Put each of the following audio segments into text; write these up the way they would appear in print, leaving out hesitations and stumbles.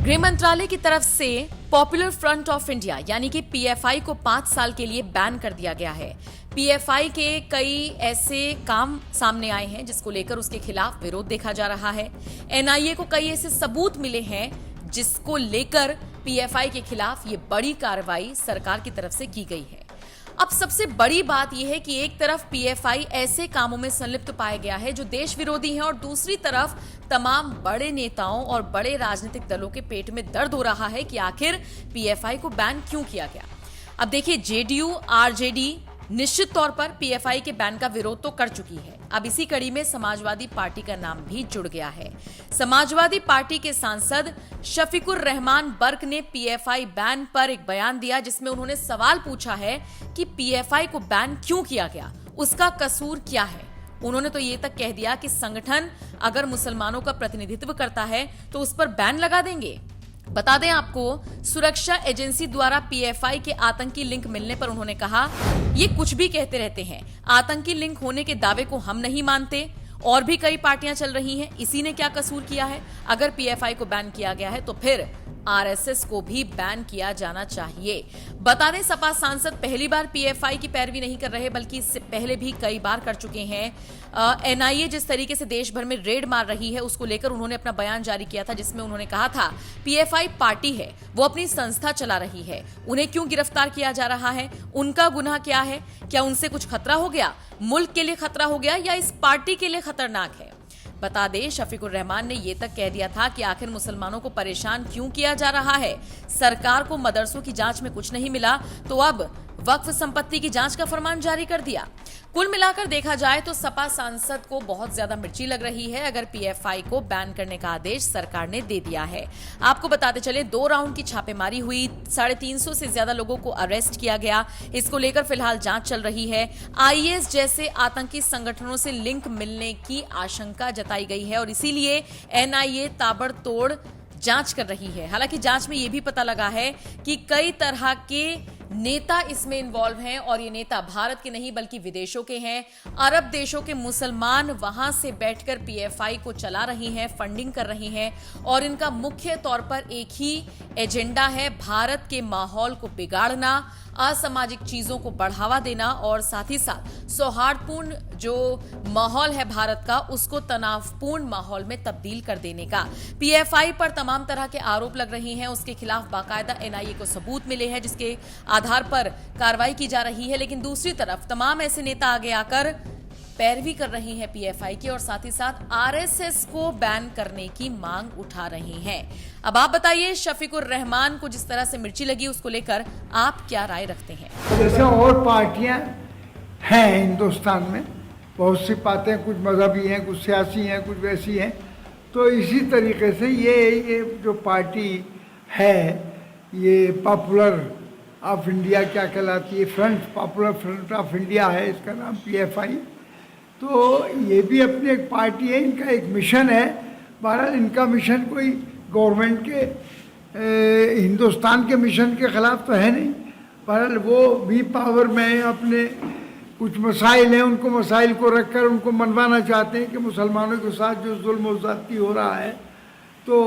गृह मंत्रालय की तरफ से पॉपुलर फ्रंट ऑफ इंडिया यानी कि पीएफआई को 5 साल के लिए बैन कर दिया गया है। पीएफआई के कई ऐसे काम सामने आए हैं जिसको लेकर उसके खिलाफ विरोध देखा जा रहा है। एनआईए को कई ऐसे सबूत मिले हैं जिसको लेकर पीएफआई के खिलाफ ये बड़ी कार्रवाई सरकार की तरफ से की गई है। अब सबसे बड़ी बात यह है कि एक तरफ पीएफआई ऐसे कामों में संलिप्त पाया गया है जो देश विरोधी हैं और दूसरी तरफ तमाम बड़े नेताओं और बड़े राजनीतिक दलों के पेट में दर्द हो रहा है कि आखिर पीएफआई को बैन क्यों किया गया। अब देखिए, जेडीयू आरजेडी निश्चित तौर पर पीएफआई के बैन का विरोध तो कर चुकी है। अब इसी कड़ी में समाजवादी पार्टी का नाम भी जुड़ गया है। समाजवादी पार्टी के सांसद शफीकुर रहमान बर्क ने पीएफआई बैन पर एक बयान दिया जिसमें उन्होंने सवाल पूछा है कि पीएफआई को बैन क्यों किया गया, उसका कसूर क्या है। उन्होंने तो ये तक कह दिया कि संगठन अगर मुसलमानों का प्रतिनिधित्व करता है तो उस पर बैन लगा देंगे। बता दें आपको, सुरक्षा एजेंसी द्वारा पीएफआई के आतंकी लिंक मिलने पर उन्होंने कहा, ये कुछ भी कहते रहते हैं, आतंकी लिंक होने के दावे को हम नहीं मानते। और भी कई पार्टियां चल रही हैं, इसी ने क्या कसूर किया है। अगर पीएफआई को बैन किया गया है तो फिर आरएसएस को भी बैन किया जाना चाहिए। बता दें, सपा सांसद पहली बार पीएफआई की पैरवी नहीं कर रहे बल्कि इससे पहले भी कई बार कर चुके हैं। एनआईए जिस तरीके से देश भर में रेड मार रही है उसको लेकर उन्होंने अपना बयान जारी किया था जिसमें उन्होंने कहा था पीएफआई पार्टी है, वो अपनी संस्था चला रही है, उन्हें क्यों गिरफ्तार किया जा रहा है, उनका गुनाह क्या है, क्या उनसे कुछ खतरा हो गया, मुल्क के लिए खतरा हो गया या इस पार्टी के लिए खतरनाक है। बता दें, शफीकुर रहमान ने यह तक कह दिया था कि आखिर मुसलमानों को परेशान क्यों किया जा रहा है। सरकार को मदरसों की जांच में कुछ नहीं मिला तो अब वक्फ संपत्ति की जांच का फरमान जारी कर दिया। कुल मिलाकर देखा जाए तो सपा सांसद को बहुत ज्यादा मिर्ची लग रही है अगर पीएफआई को बैन करने का आदेश सरकार ने दे दिया है। आपको बताते चले, 2 राउंड की छापेमारी हुई, 350 से ज्यादा लोगों को अरेस्ट किया गया। इसको लेकर फिलहाल जांच चल रही है। आईएस जैसे आतंकी संगठनों से लिंक मिलने की आशंका जताई गई है और इसीलिए एनआईए ताबड़तोड़ जांच कर रही है। हालांकि जांच में यह भी पता लगा है कि कई तरह के नेता इसमें इन्वॉल्व हैं और ये नेता भारत के नहीं बल्कि विदेशों के हैं। अरब देशों के मुसलमान वहां से बैठकर पीएफआई को चला रही हैं, फंडिंग कर रही हैं और इनका मुख्य तौर पर एक ही एजेंडा है, भारत के माहौल को बिगाड़ना, असामाजिक चीजों को बढ़ावा देना और साथ ही साथ सौहार्दपूर्ण जो माहौल है भारत का उसको तनावपूर्ण माहौल में तब्दील कर देने का। पीएफआई पर तमाम तरह के आरोप लग रहे हैं, उसके खिलाफ बाकायदा एनआईए को सबूत मिले हैं जिसके आधार पर कार्रवाई की जा रही है। लेकिन दूसरी तरफ तमाम ऐसे नेता आगे आकर पैरवी कर रही हैं पीएफआई की और साथ ही साथ आरएसएस को बैन करने की मांग उठा रही हैं। अब आप बताइए, शफीकुर रहमान को जिस तरह से मिर्ची लगी उसको लेकर आप क्या राय रखते हैं। जैसे और पार्टियां हैं हिंदुस्तान में, बहुत सी बातें, कुछ मजहबी हैं, कुछ सियासी हैं, कुछ वैसी हैं, तो इसी तरीके से ये जो पार्टी है, ये पॉपुलर ऑफ इंडिया क्या कहलाती है, पॉपुलर फ्रंट ऑफ इंडिया है इसका नाम, पीएफआई। तो ये भी अपनी एक पार्टी है, इनका एक मिशन है। बहरहाल इनका मिशन कोई गवर्नमेंट के हिंदुस्तान के मिशन के खिलाफ तो है नहीं। बहरहाल वो भी पावर में अपने कुछ मसाइल हैं, उनको मसाइल को रखकर उनको मनवाना चाहते हैं कि मुसलमानों के साथ जो जुल्म और ज़्यादती हो रहा है तो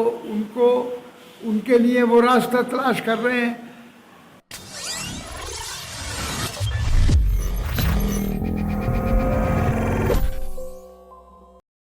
उनके लिए वो रास्ता तलाश कर रहे हैं।